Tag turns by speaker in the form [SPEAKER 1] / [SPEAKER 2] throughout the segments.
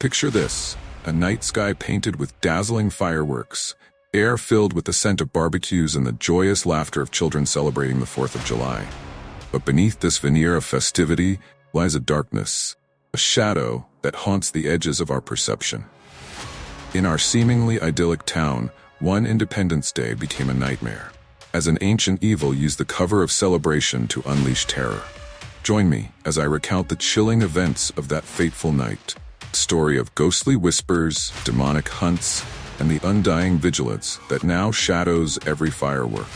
[SPEAKER 1] Picture this, a night sky painted with dazzling fireworks, air filled with the scent of barbecues and the joyous laughter of children celebrating the 4th of July. But beneath this veneer of festivity lies a darkness, a shadow that haunts the edges of our perception. In our seemingly idyllic town, one Independence Day became a nightmare, as an ancient evil used the cover of celebration to unleash terror. Join me as I recount the chilling events of that fateful night. Story of ghostly whispers, demonic hunts, and the undying vigilance that now shadows every firework.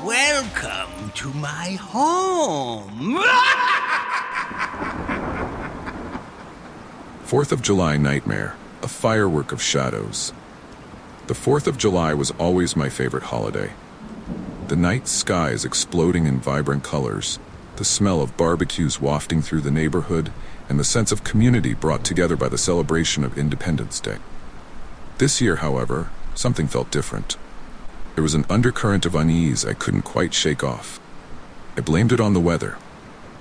[SPEAKER 2] Welcome to my home.
[SPEAKER 1] 4th of July Nightmare, a firework of shadows. The 4th of July was always my favorite holiday. The night skies exploding in vibrant colors, the smell of barbecues wafting through the neighborhood, and the sense of community brought together by the celebration of Independence Day. This year, however, something felt different. There was an undercurrent of unease I couldn't quite shake off. I blamed it on the weather.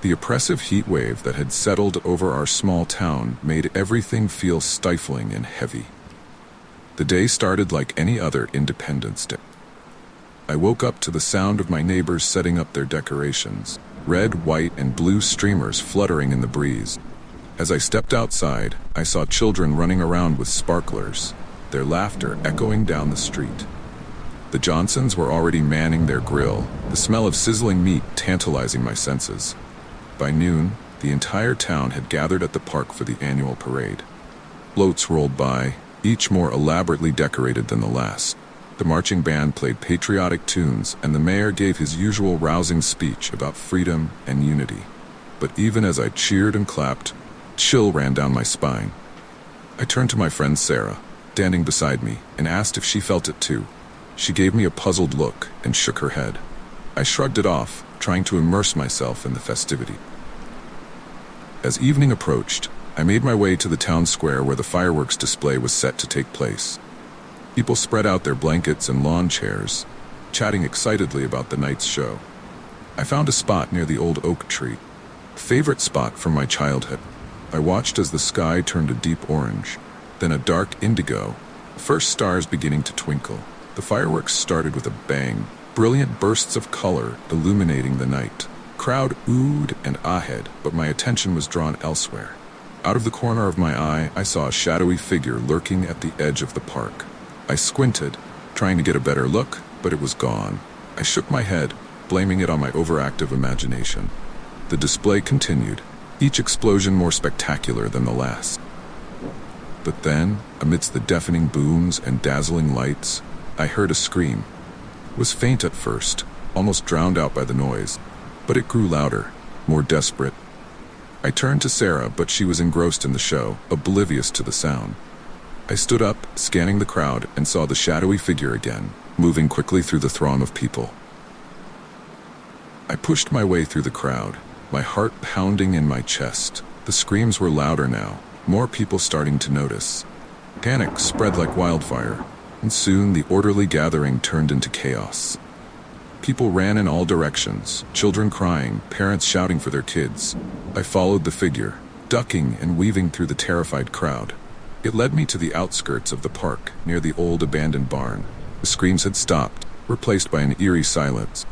[SPEAKER 1] The oppressive heat wave that had settled over our small town made everything feel stifling and heavy. The day started like any other Independence Day. I woke up to the sound of my neighbors setting up their decorations, red, white, and blue streamers fluttering in the breeze. As I stepped outside, I saw children running around with sparklers, their laughter echoing down the street. The Johnsons were already manning their grill, the smell of sizzling meat tantalizing my senses. By noon, the entire town had gathered at the park for the annual parade. Floats rolled by, each more elaborately decorated than the last. The marching band played patriotic tunes, and the mayor gave his usual rousing speech about freedom and unity. But even as I cheered and clapped, chill ran down my spine. I turned to my friend Sarah, standing beside me, and asked if she felt it too. She gave me a puzzled look and shook her head. I shrugged it off, trying to immerse myself in the festivity. As evening approached, I made my way to the town square where the fireworks display was set to take place. People spread out their blankets and lawn chairs, chatting excitedly about the night's show. I found a spot near the old oak tree, a favorite spot from my childhood. I watched as the sky turned a deep orange, then a dark indigo, the first stars beginning to twinkle. The fireworks started with a bang, brilliant bursts of color illuminating the night. Crowd oohed and ahed, but my attention was drawn elsewhere. Out of the corner of my eye, I saw a shadowy figure lurking at the edge of the park. I squinted, trying to get a better look, but it was gone. I shook my head, blaming it on my overactive imagination. The display continued, each explosion more spectacular than the last. But then, amidst the deafening booms and dazzling lights, I heard a scream. It was faint at first, almost drowned out by the noise, but it grew louder, more desperate. I turned to Sarah, but she was engrossed in the show, oblivious to the sound. I stood up, scanning the crowd, and saw the shadowy figure again, moving quickly through the throng of people. I pushed my way through the crowd, my heart pounding in my chest. The screams were louder now, more people starting to notice. Panic spread like wildfire, and soon the orderly gathering turned into chaos. People ran in all directions, children crying, parents shouting for their kids. I followed the figure, ducking and weaving through the terrified crowd. It led me to the outskirts of the park, near the old abandoned barn. The screams had stopped, replaced by an eerie silence.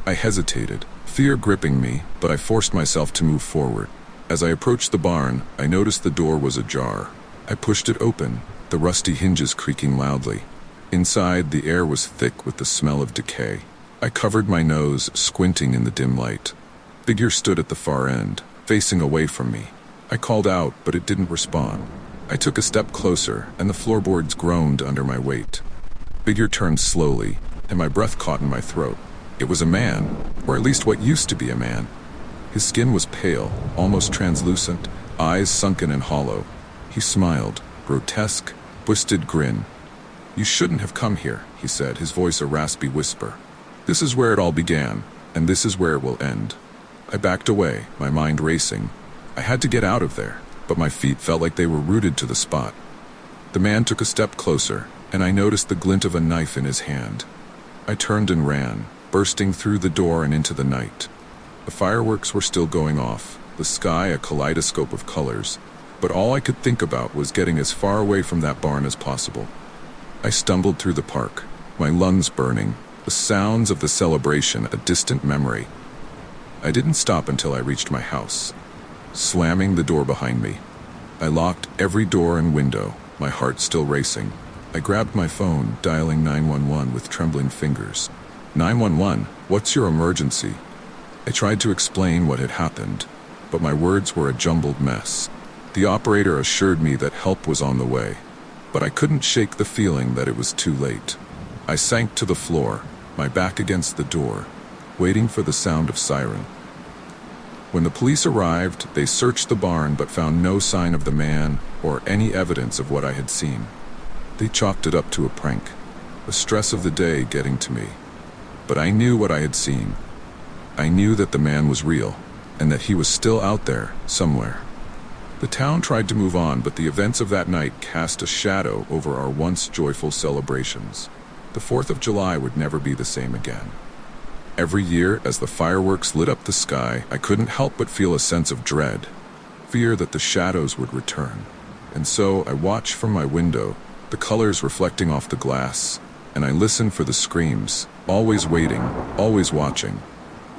[SPEAKER 1] I hesitated, fear gripping me, but I forced myself to move forward. As I approached the barn, I noticed the door was ajar. I pushed it open, the rusty hinges creaking loudly. Inside, the air was thick with the smell of decay. I covered my nose, squinting in the dim light. The figure stood at the far end, facing away from me. I called out, but it didn't respond. I took a step closer, and the floorboards groaned under my weight. The figure turned slowly, and my breath caught in my throat. It was a man, or at least what used to be a man. His skin was pale, almost translucent, eyes sunken and hollow. He smiled, grotesque, twisted grin. "You shouldn't have come here," he said, his voice a raspy whisper. "This is where it all began, and this is where it will end." I backed away, my mind racing. I had to get out of there, but my feet felt like they were rooted to the spot. The man took a step closer, and I noticed the glint of a knife in his hand. I turned and ran, bursting through the door and into the night. The fireworks were still going off, the the sky a kaleidoscope of colors, but all I could think about was getting as far away from that barn as possible. I stumbled through the park, my lungs burning, the sounds of the celebration a distant memory. I didn't stop until I reached my house, slamming the door behind me. I locked every door and window, my heart still racing. I grabbed my phone, dialing 911 with trembling fingers. 911, what's your emergency? I tried to explain what had happened, but my words were a jumbled mess. The operator assured me that help was on the way, but I couldn't shake the feeling that it was too late. I sank to the floor, my back against the door, waiting for the sound of siren. When the police arrived, they searched the barn but found no sign of the man or any evidence of what I had seen. They chalked it up to a prank, the stress of the day getting to me. But I knew what I had seen. I knew that the man was real, and that he was still out there, somewhere. The town tried to move on, but the events of that night cast a shadow over our once joyful celebrations. The 4th of July would never be the same again. Every year, as the fireworks lit up the sky, I couldn't help but feel a sense of dread, fear that the shadows would return. And so I watched from my window, the colors reflecting off the glass, and I listened for the screams, always waiting, always watching,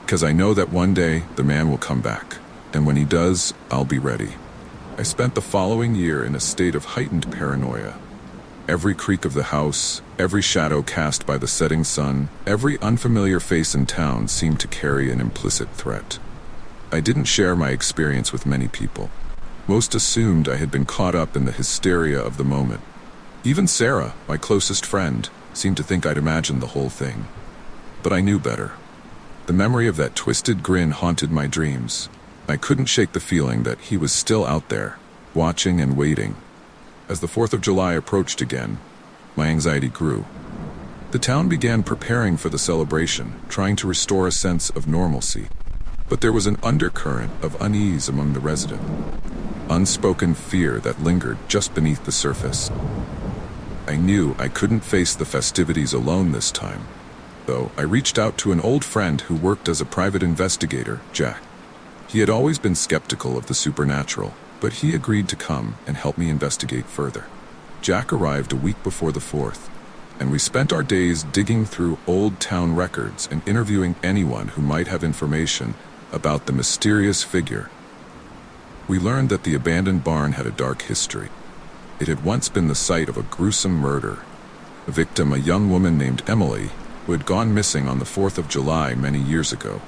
[SPEAKER 1] because I know that one day the man will come back, and when he does, I'll be ready. I spent the following year in a state of heightened paranoia. Every creak of the house, every shadow cast by the setting sun, every unfamiliar face in town seemed to carry an implicit threat. I didn't share my experience with many people. Most assumed I had been caught up in the hysteria of the moment. Even Sarah, my closest friend, seemed to think I'd imagined the whole thing. But I knew better. The memory of that twisted grin haunted my dreams. I couldn't shake the feeling that he was still out there, watching and waiting. As the 4th of July approached again, my anxiety grew. The town began preparing for the celebration, trying to restore a sense of normalcy. But there was an undercurrent of unease among the residents, unspoken fear that lingered just beneath the surface. I knew I couldn't face the festivities alone this time, though I reached out to an old friend who worked as a private investigator, Jack. He had always been skeptical of the supernatural, but he agreed to come and help me investigate further. Jack arrived a week before the 4th, and we spent our days digging through old town records and interviewing anyone who might have information about the mysterious figure. We learned that the abandoned barn had a dark history. It had once been the site of a gruesome murder. The victim, a young woman named Emily, who had gone missing on the 4th of July many years ago.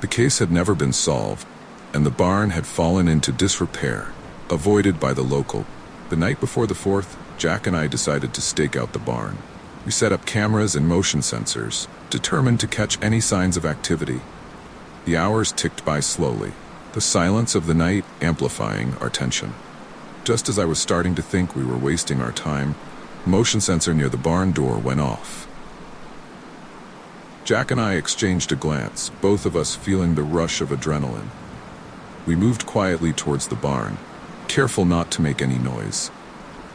[SPEAKER 1] The case had never been solved, and the barn had fallen into disrepair, avoided by the local. The night before the 4th, Jack and I decided to stake out the barn. We set up cameras and motion sensors, determined to catch any signs of activity. The hours ticked by slowly, the silence of the night amplifying our tension. Just as I was starting to think we were wasting our time, a motion sensor near the barn door went off. Jack and I exchanged a glance, both of us feeling the rush of adrenaline. We moved quietly towards the barn, careful not to make any noise.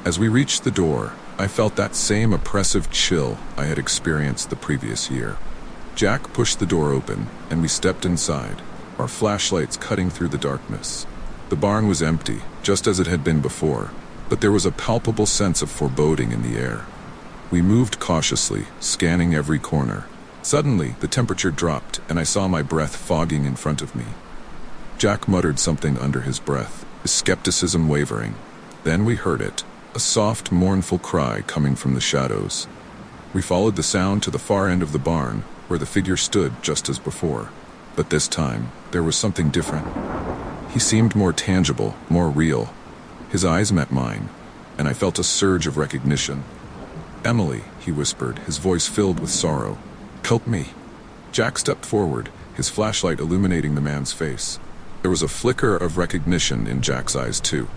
[SPEAKER 1] As we reached the door, I felt that same oppressive chill I had experienced the previous year. Jack pushed the door open, and we stepped inside, our flashlights cutting through the darkness. The barn was empty, just as it had been before, but there was a palpable sense of foreboding in the air. We moved cautiously, scanning every corner. Suddenly, the temperature dropped, and I saw my breath fogging in front of me. Jack muttered something under his breath, his skepticism wavering. Then we heard it, a soft, mournful cry coming from the shadows. We followed the sound to the far end of the barn, where the figure stood just as before. But this time, there was something different. He seemed more tangible, more real. His eyes met mine, and I felt a surge of recognition. "Emily," he whispered, his voice filled with sorrow. "Help me." Jack stepped forward, his flashlight illuminating the man's face. There was a flicker of recognition in Jack's eyes, too.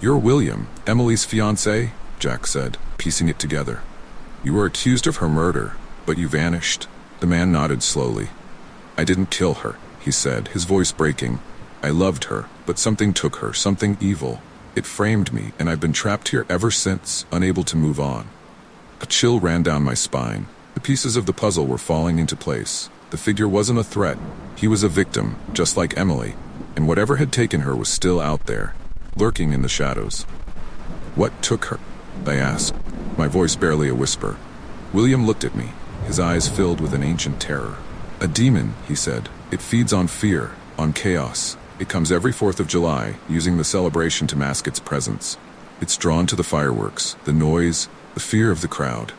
[SPEAKER 1] "You're William, Emily's fiancé," Jack said, piecing it together. "You were accused of her murder, but you vanished." The man nodded slowly. "I didn't kill her," he said, his voice breaking. "I loved her, but something took her, something evil. It framed me, and I've been trapped here ever since, unable to move on." A chill ran down my spine. The pieces of the puzzle were falling into place. The figure wasn't a threat. He was a victim, just like Emily. and whatever had taken her was still out there, lurking in the shadows. "What took her?" I asked, my voice barely a whisper. William looked at me, his eyes filled with an ancient terror. "A demon," he said. "It feeds on fear, on chaos. It comes every 4th of July, using the celebration to mask its presence. It's drawn to the fireworks, the noise, the fear of the crowd."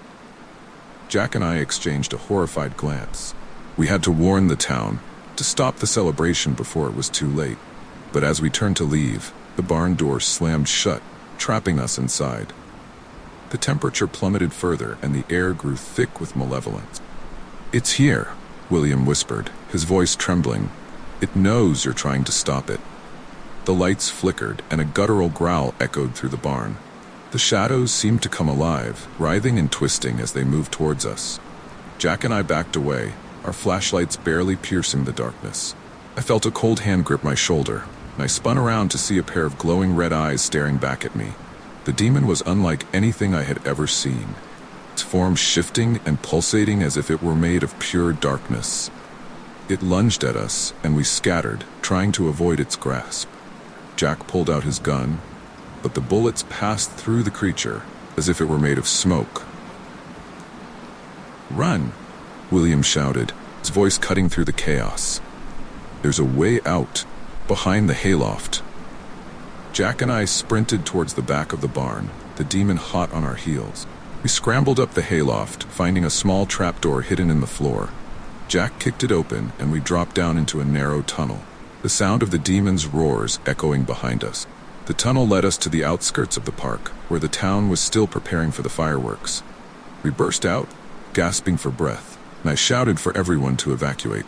[SPEAKER 1] Jack and I exchanged a horrified glance. We had to warn the town, to stop the celebration before it was too late. But as we turned to leave, the barn door slammed shut, trapping us inside. The temperature plummeted further, and the air grew thick with malevolence. "It's here," William whispered, his voice trembling. "It knows you're trying to stop it." The lights flickered, and a guttural growl echoed through the barn. The shadows seemed to come alive, writhing and twisting as they moved towards us. Jack and I backed away, our flashlights barely piercing the darkness. I felt a cold hand grip my shoulder, and I spun around to see a pair of glowing red eyes staring back at me. The demon was unlike anything I had ever seen, its form shifting and pulsating as if it were made of pure darkness. It lunged at us, and we scattered, trying to avoid its grasp. Jack pulled out his gun, but the bullets passed through the creature as if it were made of smoke. "Run!" William shouted, his voice cutting through the chaos. "There's a way out, behind the hayloft." Jack and I sprinted towards the back of the barn, the demon hot on our heels. We scrambled up the hayloft, finding a small trapdoor hidden in the floor. Jack kicked it open, and we dropped down into a narrow tunnel, the sound of the demon's roars echoing behind us. The tunnel led us to the outskirts of the park, where the town was still preparing for the fireworks. We burst out, gasping for breath, and I shouted for everyone to evacuate.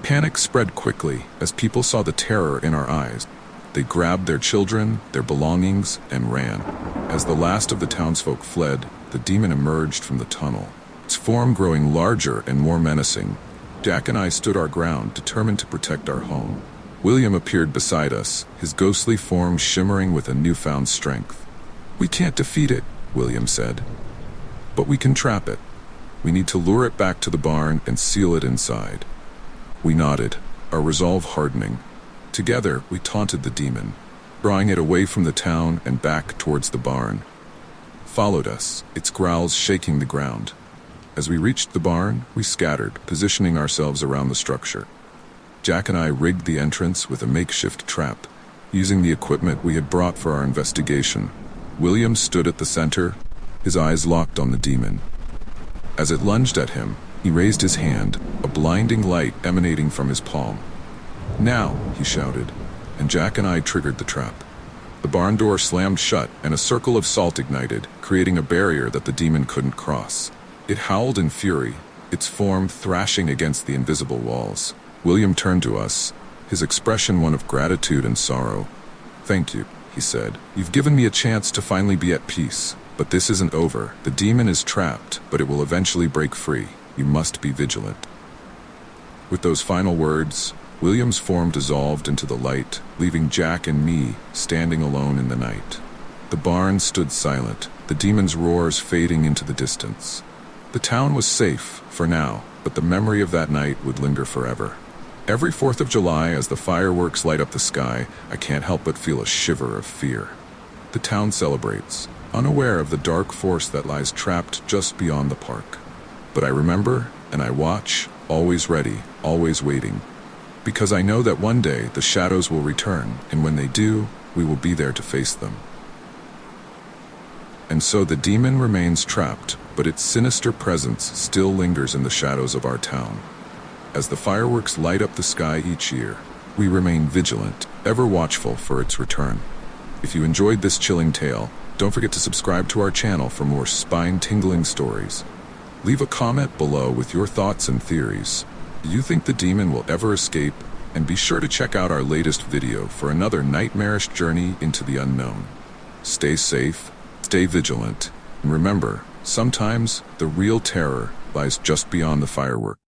[SPEAKER 1] Panic spread quickly as people saw the terror in our eyes. They grabbed their children, their belongings, and ran. As the last of the townsfolk fled, the demon emerged from the tunnel, its form growing larger and more menacing. Jack and I stood our ground, determined to protect our home. William appeared beside us, his ghostly form shimmering with a newfound strength. "We can't defeat it," William said, "but we can trap it. We need to lure it back to the barn and seal it inside." We nodded, our resolve hardening. Together, we taunted the demon, drawing it away from the town and back towards the barn. Followed us, its growls shaking the ground. As we reached the barn, we scattered, positioning ourselves around the structure. Jack and I rigged the entrance with a makeshift trap, using the equipment we had brought for our investigation. William stood at the center, his eyes locked on the demon. As it lunged at him, he raised his hand, a blinding light emanating from his palm. "Now," he shouted, and Jack and I triggered the trap. The barn door slammed shut, and a circle of salt ignited, creating a barrier that the demon couldn't cross. It howled in fury, its form thrashing against the invisible walls. William turned to us, his expression one of gratitude and sorrow. "Thank you," he said. "You've given me a chance to finally be at peace. But this isn't over. The demon is trapped, but it will eventually break free. You must be vigilant." With those final words, William's form dissolved into the light, leaving Jack and me standing alone in the night. The barn stood silent, the demon's roars fading into the distance. The town was safe, for now, but the memory of that night would linger forever. Every 4th of July, as the fireworks light up the sky, I can't help but feel a shiver of fear. The town celebrates, unaware of the dark force that lies trapped just beyond the park. But I remember, and I watch, always ready, always waiting. Because I know that one day the shadows will return, and when they do, we will be there to face them. And so the demon remains trapped, but its sinister presence still lingers in the shadows of our town. As the fireworks light up the sky each year, we remain vigilant, ever watchful for its return. If you enjoyed this chilling tale, don't forget to subscribe to our channel for more spine-tingling stories. Leave a comment below with your thoughts and theories. Do you think the demon will ever escape? And be sure to check out our latest video for another nightmarish journey into the unknown. Stay safe, stay vigilant, and remember, sometimes the real terror lies just beyond the fireworks.